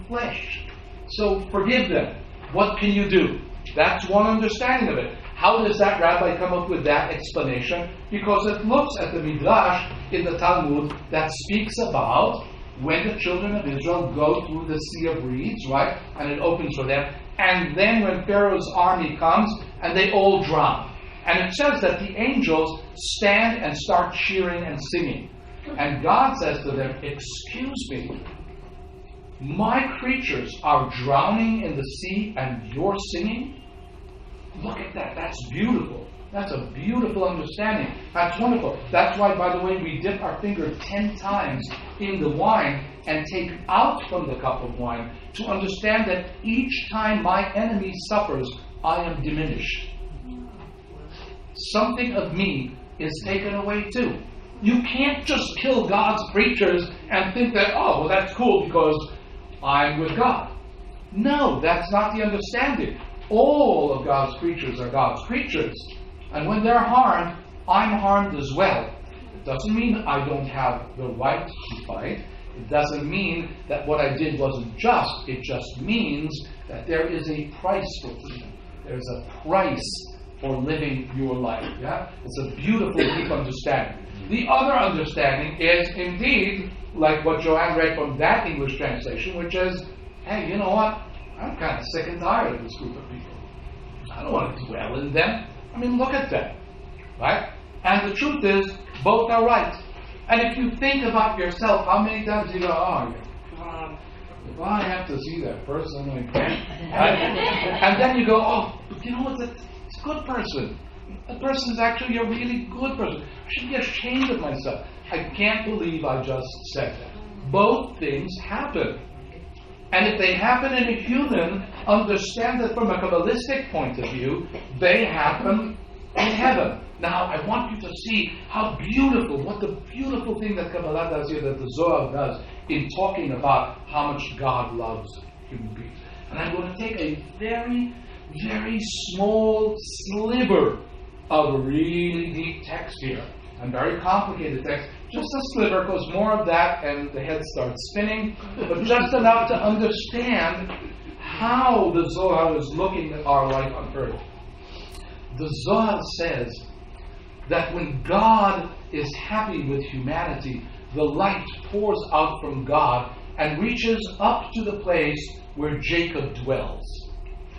flesh. So forgive them. What can you do? That's one understanding of it. How does that rabbi come up with that explanation? Because it looks at the Midrash in the Talmud that speaks about when the children of Israel go through the Sea of Reeds, right? And it opens for them. And then when Pharaoh's army comes and they all drown. And it says that the angels stand and start cheering and singing. And God says to them, excuse me, my creatures are drowning in the sea and you're singing? Look at that. That's beautiful. That's a beautiful understanding. That's wonderful. That's why, by the way, we dip our finger 10 times in the wine and take out from the cup of wine to understand that each time my enemy suffers, I am diminished. Something of me is taken away too. You can't just kill God's creatures and think that, oh, well, that's cool because I'm with God. No, that's not the understanding. All of God's creatures are God's creatures. And when they're harmed, I'm harmed as well. It doesn't mean I don't have the right to fight. It doesn't mean that what I did wasn't just. It just means that there is a price for freedom. There's a price for living your life. Yeah? It's a beautiful, deep understanding. The other understanding is indeed like what Joanne read from that English translation, which is, hey, you know what? I'm kind of sick and tired of this group of people. I don't want to dwell in them. I mean, look at them. Right? And the truth is, both are right. And if you think about yourself, how many times you go, oh, God, if I have to see that person again. Right? And then you go, oh, but you know what? It's a good person. That person is actually a really good person. I should be ashamed of myself. I can't believe I just said that. Both things happen. And if they happen in a human, understand that from a Kabbalistic point of view, they happen in heaven. Now, I want you to see how beautiful, what the beautiful thing that Kabbalah does here, that the Zohar does, in talking about how much God loves human beings. And I'm going to take a very, very small sliver of a really deep text here, and very complicated text, just a sliver, because more of that and the head starts spinning, but just enough to understand how the Zohar is looking at our life on earth. The Zohar says that when God is happy with humanity, the light pours out from God and reaches up to the place where Jacob dwells.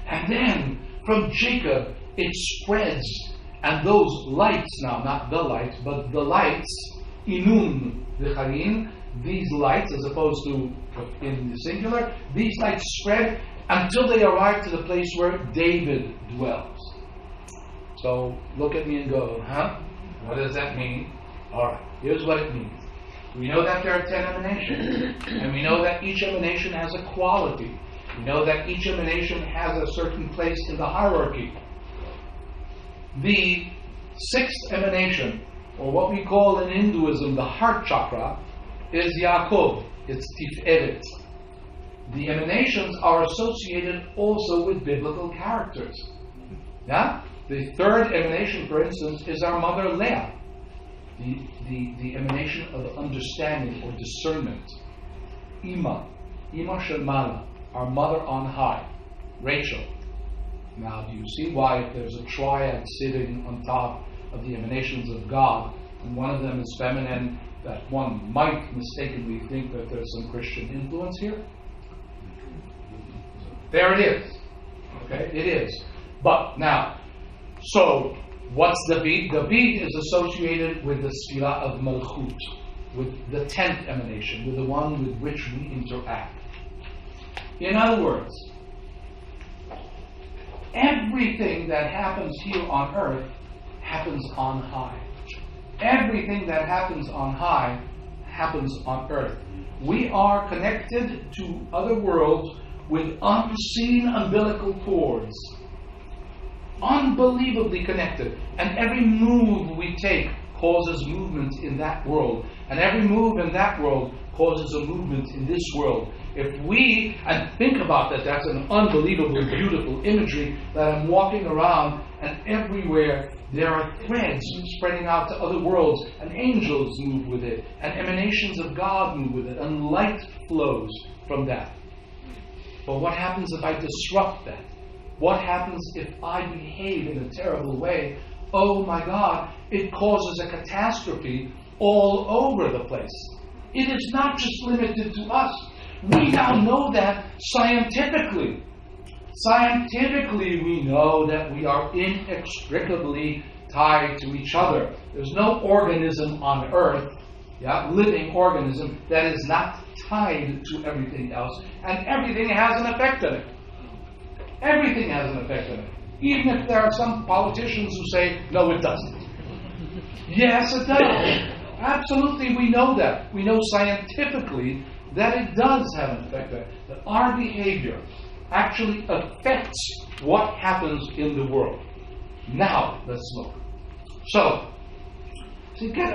And then from Jacob it spreads, and those lights now, not the light, but the lights, inun v'chayin, these lights, as opposed to in the singular, these lights spread until they arrive to the place where David dwells. So look at me and go, huh? What does that mean? Alright, here's what it means. We know that there are 10 emanations, and we know that each emanation has a quality. We know that each emanation has a certain place in the hierarchy. The sixth emanation, or what we call in Hinduism the heart chakra, is Yaakov. It's Tiferet. The emanations are associated also with biblical characters. Yeah? The third emanation, for instance, is our mother Leah. The emanation of understanding or discernment. Ima Shalmala, our mother on high, Rachel. Now, do you see why if there's a triad sitting on top of the emanations of God, and one of them is feminine, that one might mistakenly think that there's some Christian influence here? There it is. Okay, it is. But now, so what's the beat? The beat is associated with the Sphira of Malchut, with the 10th emanation, with the one with which we interact. In other words, everything that happens here on earth happens on high. Everything that happens on high happens on earth. We are connected to other worlds with unseen umbilical cords. Unbelievably connected. And every move we take causes movement in that world. And every move in that world causes a movement in this world. If we, and think about that, that's an unbelievably beautiful imagery, that I'm walking around and everywhere there are threads spreading out to other worlds, and angels move with it, and emanations of God move with it, and light flows from that. But what happens if I disrupt that? What happens if I behave in a terrible way? Oh my God, it causes a catastrophe all over the place. It is not just limited to us. We now know that scientifically. Scientifically, we know that we are inextricably tied to each other. There's no organism on earth, living organism, that is not tied to everything else, and everything has an effect on it. Everything has an effect on it. Even if there are some politicians who say, no, it doesn't. Yes, it does. Absolutely, we know that. We know scientifically that it does have an effect on it. That our behavior actually affects what happens in the world. Now, let's look. So, to get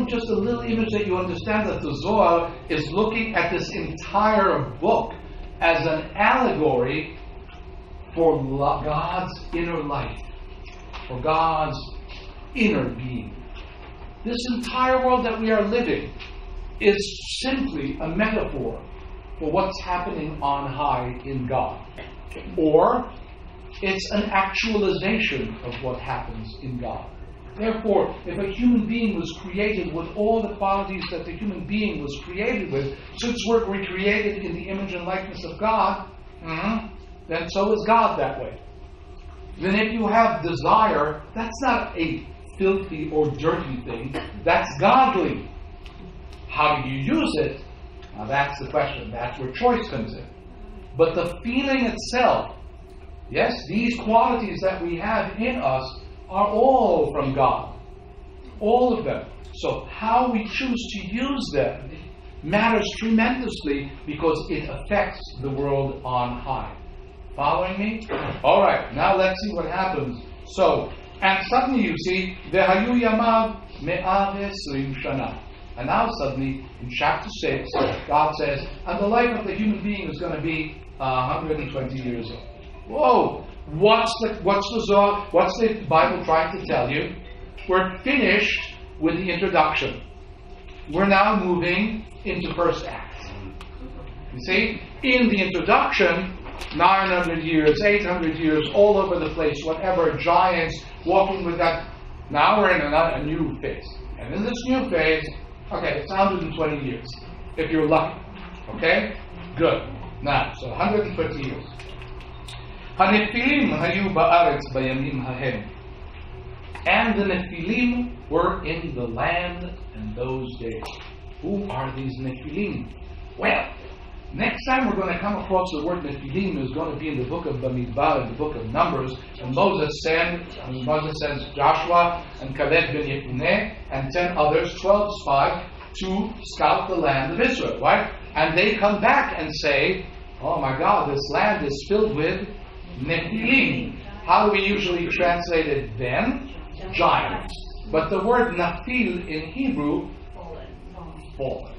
just a little image that you understand that the Zohar is looking at this entire book as an allegory for God's inner life, for God's inner being. This entire world that we are living is simply a metaphor for what's happening on high in God. Or it's an actualization of what happens in God. Therefore, if a human being was created with all the qualities that the human being was created with, since we're created in the image and likeness of God, then so is God that way. Then if you have desire, that's not a filthy or dirty thing. That's godly. How do you use it? Now that's the question. That's where choice comes in. But the feeling itself, yes, these qualities that we have in us are all from God. All of them. So how we choose to use them matters tremendously because it affects the world on high. Following me? Alright, now let's see what happens. So, and suddenly you see, Vehayu Yamav Me'av Shana. And now suddenly, in chapter 6, God says, and the life of the human being is going to be 120 years old. Whoa! What's the Zohar? What's the Bible trying to tell you? We're finished with the introduction. We're now moving into first act. You see? In the introduction, 900 years, 800 years, all over the place, whatever, giants, walking with that. Now we're in a new phase. And in this new phase, okay, it's 120 years, if you're lucky. Okay? Good. Now, so 120 years. HaNefilim hayu ba'aretz bayamim hahem. And the Nephilim were in the land in those days. Who are these Nephilim? Well, next time we're going to come across the word Nephilim is going to be in the book of Bamidbar, in the book of Numbers, and Moses sends Joshua and Caleb ben Yefuneh and 10 others, 12 spies, to scout the land of Israel, right? And they come back and say, oh my God, this land is filled with Nephilim. How do we usually translate it then? Giants. But the word Naphil in Hebrew, fallen.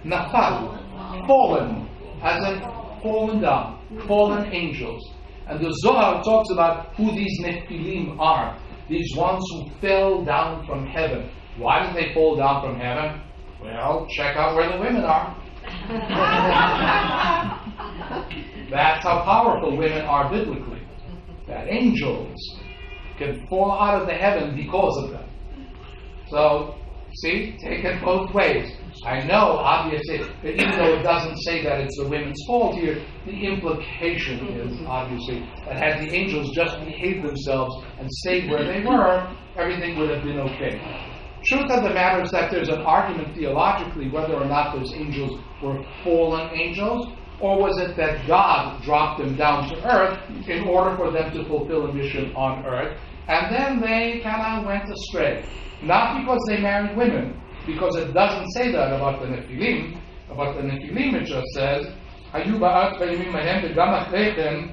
Nafal, fallen, as in fallen down, fallen angels. And the Zohar talks about who these Nephilim are. These ones who fell down from heaven. Why did they fall down from heaven? Well, check out where the women are. That's how powerful women are biblically. That angels can fall out of the heaven because of them. So, see, take it both ways. I know, obviously, that even though it doesn't say that it's the women's fault here, the implication is, obviously, that had the angels just behaved themselves and stayed where they were, everything would have been okay. Truth of the matter is that there's an argument theologically whether or not those angels were fallen angels, or was it that God dropped them down to earth in order for them to fulfill a mission on earth, and then they kind of went astray. Not because they married women, because it doesn't say that about the Nephilim. About the Nephilim it just says, Hayu ba'at v'yimim mahem v'gam achrechem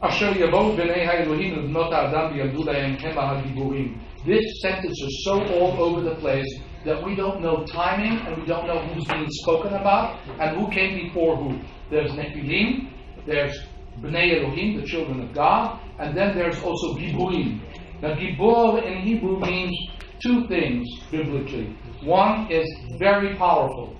asher yavou b'nei ha'elohim v'bnot ha'adam v'yamdu lahem hema ha'giburim. This sentence is so all over the place that we don't know timing and we don't know who's being spoken about and who came before who. There's Nephilim, there's Bnei Elohim, the children of God, and then there's also Giburim. Now Gibor in Hebrew means two things biblically. One is very powerful.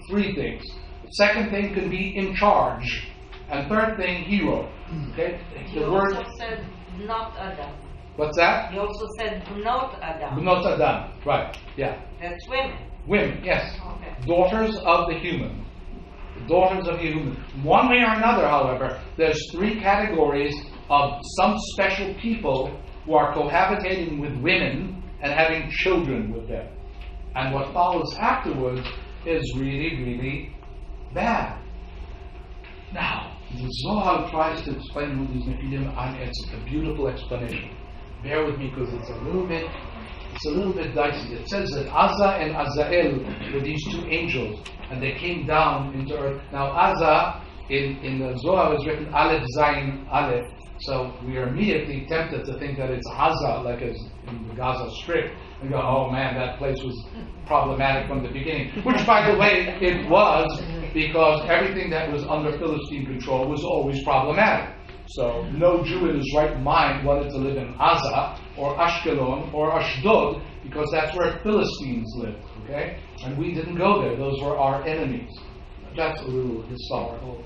Three things. Second thing can be in charge. And third thing, hero. Okay? You also said not Adam. What's that? You also said not Adam. Not Adam. Right. Yeah. That's women. Women, yes. Okay. Daughters of the human. Daughters of the human. One way or another, however, there's three categories of some special people who are cohabitating with women and having children with them. And what follows afterwards is really, really bad. Now, the Zohar tries to explain who these Nephilim are, and it's a beautiful explanation. Bear with me because it's a little bit dicey. It says that Azza and Azael were these two angels, and they came down into earth. Now, Azza in the Zohar is written Aleph Zayin Aleph, so we are immediately tempted to think that it's Azza, like as in the Gaza Strip, and go, oh man, that place was problematic from the beginning. Which, by the way, it was, because everything that was under Philistine control was always problematic. So no Jew in his right mind wanted to live in Azza or Ashkelon or Ashdod, because that's where Philistines lived. Okay, and we didn't go there; those were our enemies. That's a little historical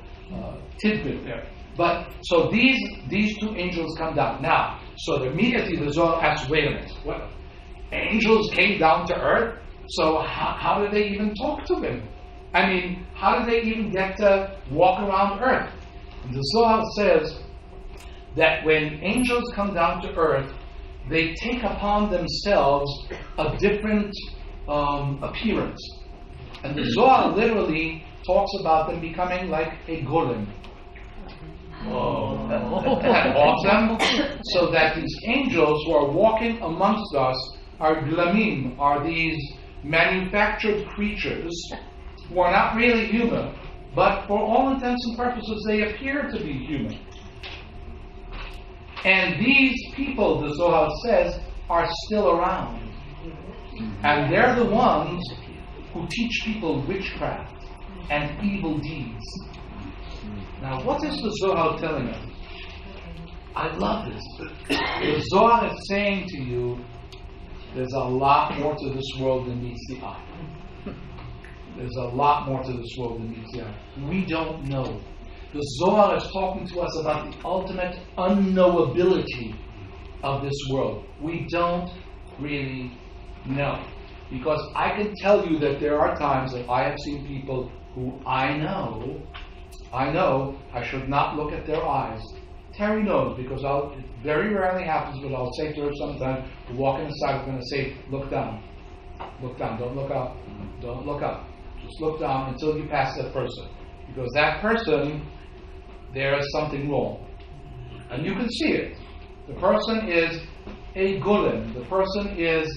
tidbit there. But so these two angels come down now. So immediately the Zohar asks, "Wait a minute, what? Angels came down to earth? So how did they even talk to them? I mean, how did they even get to walk around earth?" And the Zohar says that when angels come down to earth, they take upon themselves a different appearance. And the Zohar literally talks about them becoming like a golem. Oh, isn't that awesome? So that these angels who are walking amongst us are glamim, are these manufactured creatures who are not really human, but for all intents and purposes they appear to be human. And these people, the Zohar says, are still around. And they're the ones who teach people witchcraft and evil deeds. Now, what is the Zohar telling us? I love this. The Zohar is saying to you, there's a lot more to this world than meets the eye. There's a lot more to this world than meets the eye. We don't know. The Zohar is talking to us about the ultimate unknowability of this world. We don't really know. Because I can tell you that there are times that I have seen people who I know I should not look at their eyes. Terry knows, because it very rarely happens, but I'll say to her sometimes, walking aside, I'm going to say, look down. Look down, don't look up. Don't look up. Just look down until you pass that person. Because that person, there is something wrong. And you can see it. The person is a golem. The person is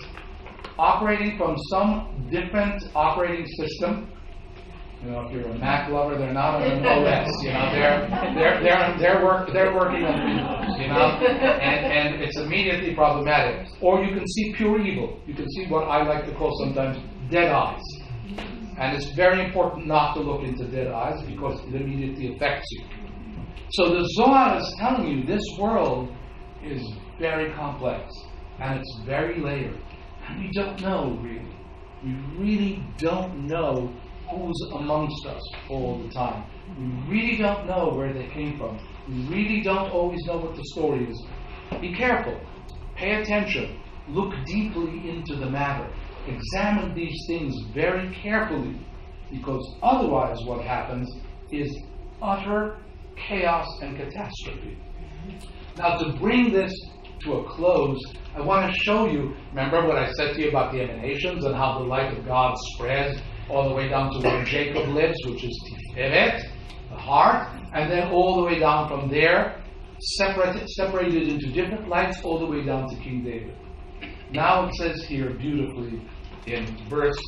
operating from some different operating system. You know, if you're a Mac lover, they're not on an OS. You know, they're working on Windows. You know, and it's immediately problematic. Or you can see pure evil. You can see what I like to call sometimes dead eyes. And it's very important not to look into dead eyes because it immediately affects you. So the Zohar is telling you this world is very complex and it's very layered. And we don't know, really. We really don't know who's amongst us all the time. We really don't know where they came from. We really don't always know what the story is. Be careful. Pay attention. Look deeply into the matter. Examine these things very carefully, because otherwise what happens is utter chaos and catastrophe. Now, to bring this to a close, I want to show you, remember what I said to you about the emanations and how the light of God spreads all the way down to where Jacob lives, which is Tiferet, the heart, and then all the way down from there, separated into different lights, all the way down to King David. Now it says here beautifully in verse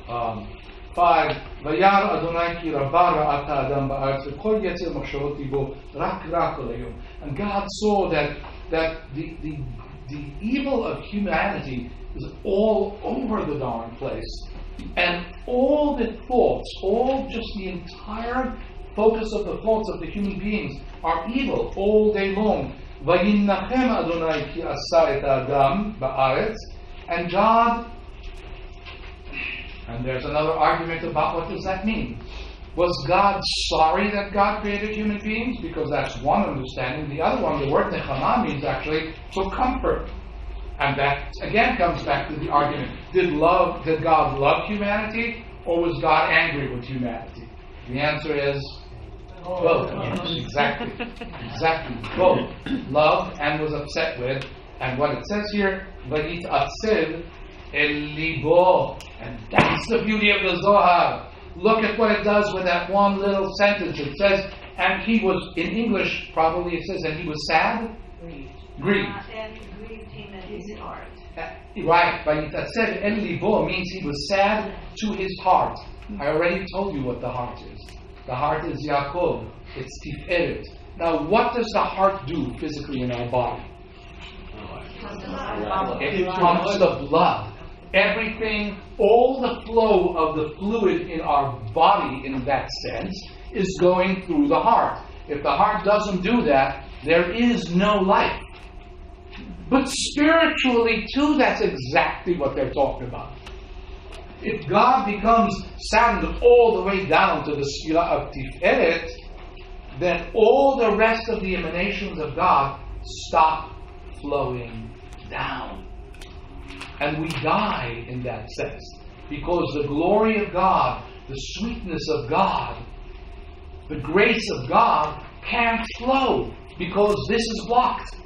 5, Vayar Adonai ki rabba ra'ata adam ba'aretz v'kol yetzer machshavot libo rak alayom. And God saw that the evil of humanity is all over the darn place. And all the thoughts, all the entire focus of the thoughts of the human beings are evil all day long. Vayinnachem Adonai ki asa et adam ba'aretz. And God, and there's another argument about what does that mean. Was God sorry that God created human beings? Because that's one understanding. The other one, the word nechama, means actually to comfort. And that, again, comes back to the argument. Did God love humanity, or was God angry with humanity? The answer is both. Exactly. Exactly. Both. Loved and was upset with. And what it says here, vayit'atzev el libo. And that's the beauty of the Zohar. Look at what it does with that one little sentence. It says, and he was, in English, probably it says, and he was sad? Grieved. And grieved him at his heart. Right. Vayit'atzev el libo means he was sad to his heart. I already told you what the heart is. The heart is Yaakov. It's Tiferet. Now, what does the heart do physically in our body? It pumps the blood. Everything, all the flow of the fluid in our body, in that sense, is going through the heart. If the heart doesn't do that, there is no life. But spiritually, too, that's exactly what they're talking about. If God becomes saddened all the way down to the Sila of Tiferet, then all the rest of the emanations of God stop flowing down. And we die in that sense. Because the glory of God, the sweetness of God, the grace of God can't flow because this is blocked.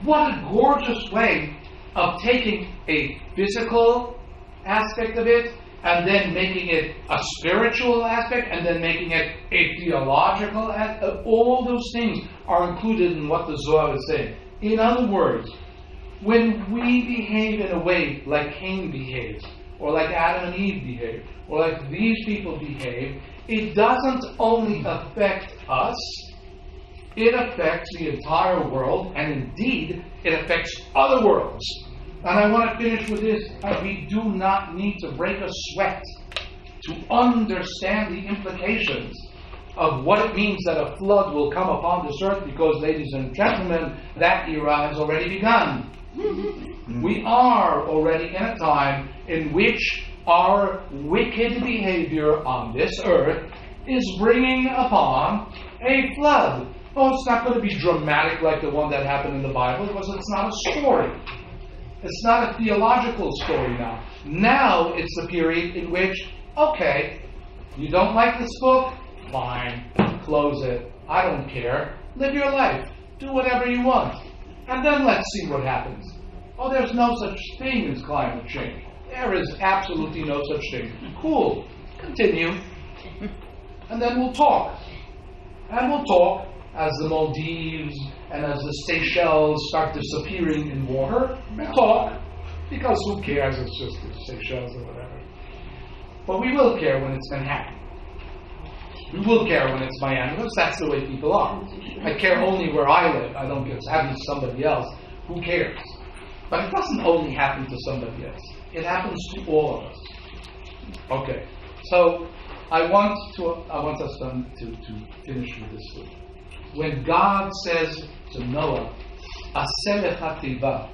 What a gorgeous way of taking a physical aspect of it and then making it a spiritual aspect and then making it a theological aspect. All those things are included in what the Zohar is saying. In other words, when we behave in a way like Cain behaves, or like Adam and Eve behave, or like these people behave, it doesn't only affect us, it affects the entire world, and indeed, it affects other worlds. And I want to finish with this. We do not need to break a sweat to understand the implications of what it means that a flood will come upon this earth, because, ladies and gentlemen, that era has already begun. We are already in a time in which our wicked behavior on this earth is bringing upon a flood. Oh, it's not going to be dramatic like the one that happened in the Bible, because it's not a story. It's not a theological story now. Now it's the period in which, okay, you don't like this book? Fine, close it. I don't care. Live your life. Do whatever you want. And then let's see what happens. Oh, there's no such thing as climate change. There is absolutely no such thing. Cool. Continue. And then we'll talk. And we'll talk as the Maldives and as the Seychelles start disappearing in water. We'll talk. Because who cares? It's just the Seychelles or whatever. But we will care when it's Manhattan. We will care when it's Miami, because that's the way people are. I care only where I live. I don't get happy to somebody else. Who cares? But it doesn't only happen to somebody else. It happens to all of us. Okay. So I want us to finish with this. When God says to Noah, "Aseh lecha teiva,"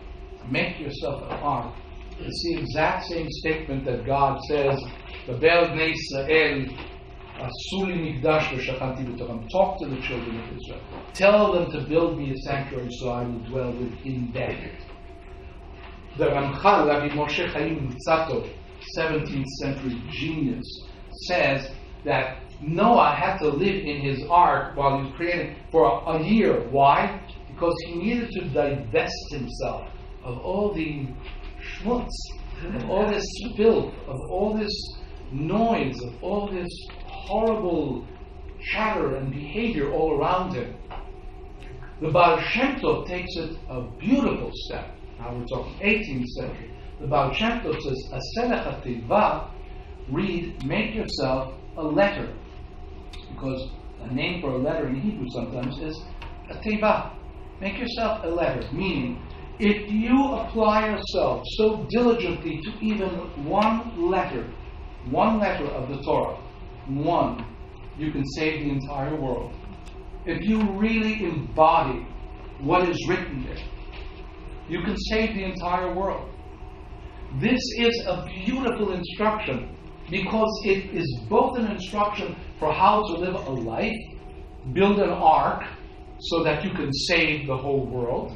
make yourself an ark, it's the exact same statement that God says, "V'bel bnei Yisrael asuli mikdash v'shachanti b'tocham." Talk to the children of Israel. Tell them to build me a sanctuary so I will dwell within them. The Ramchal, Rabbi Moshe Chaim Lutzato, 17th century genius, says that Noah had to live in his ark while he was creating for a year. Why? Because he needed to divest himself of all the schmutz, of all this filth, of all this noise, of all this horrible chatter and behavior all around him. The Baal Shem Tov takes it a beautiful step. Now we're talking 18th century. The Baal Shem Tov says, "Aseh lecha teiva," read, make yourself a letter. Because a name for a letter in Hebrew sometimes is a teiva. Make yourself a letter. Meaning, if you apply yourself so diligently to even one letter of the Torah, you can save the entire world. If you really embody what is written there, you can save the entire world. This is a beautiful instruction because it is both an instruction for how to live a life, build an ark so that you can save the whole world.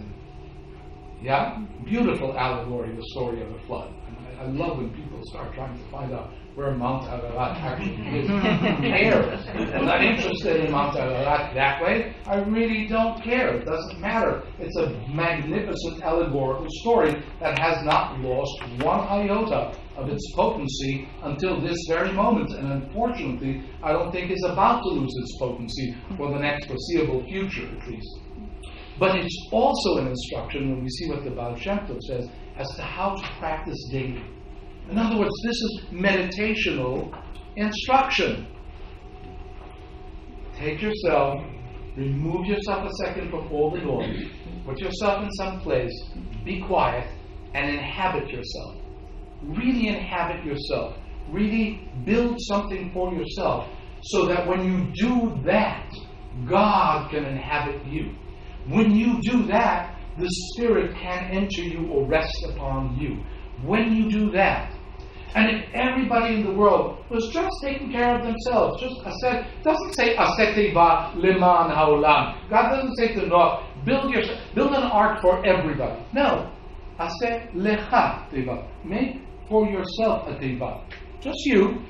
Yeah? Beautiful allegory, the story of the flood. I love when people start trying to find out where Mount Ararat actually is. I'm not interested in Mount Ararat that way. I really don't care. It doesn't matter. It's a magnificent allegorical story that has not lost one iota of its potency until this very moment, and unfortunately, I don't think is about to lose its potency for the next foreseeable future, at least. But it's also an instruction when we see what the Baal Shem Tov says as to how to practice daily. In other words, this is meditational instruction. Take yourself, remove yourself a second from all the noise, put yourself in some place, be quiet, and inhabit yourself. Really inhabit yourself. Really build something for yourself so that when you do that, God can inhabit you. When you do that, the Spirit can enter you or rest upon you. When you do that, and if everybody in the world was just taking care of themselves, just doesn't say aseh teva leman haolam. God doesn't say to Noah, build an ark for everybody. No, aseh lecha teva. Make for yourself a teva. Just you,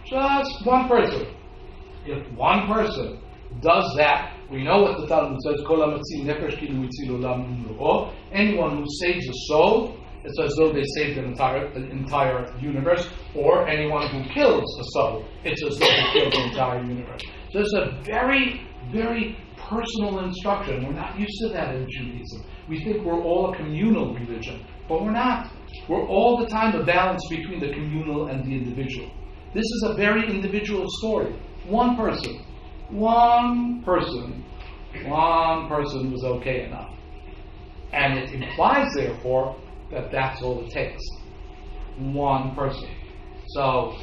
just one person. If one person does that, we know what the Talmud says, Kol hamatzi nefesh kilu hitzil olam umlo'o. Anyone who saves a soul, it's as though they saved an entire universe, or anyone who kills a soul, it's as though they killed the entire universe. So it's a very, very personal instruction. We're not used to that in Judaism. We think we're all a communal religion, but we're not. We're all the time a balance between the communal and the individual. This is a very individual story. One person was okay enough. And it implies, therefore, that that's all it takes. One person. So,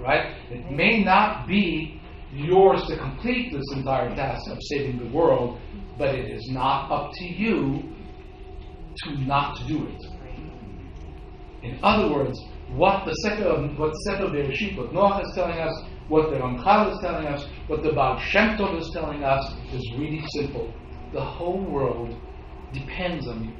right? It may not be yours to complete this entire task of saving the world, but it is not up to you to not do it. In other words, what Sefer Bereshit, what Noach is telling us, what the Ramchal is telling us, what the Baal Shem Tov is telling us, is really simple. The whole world depends on you.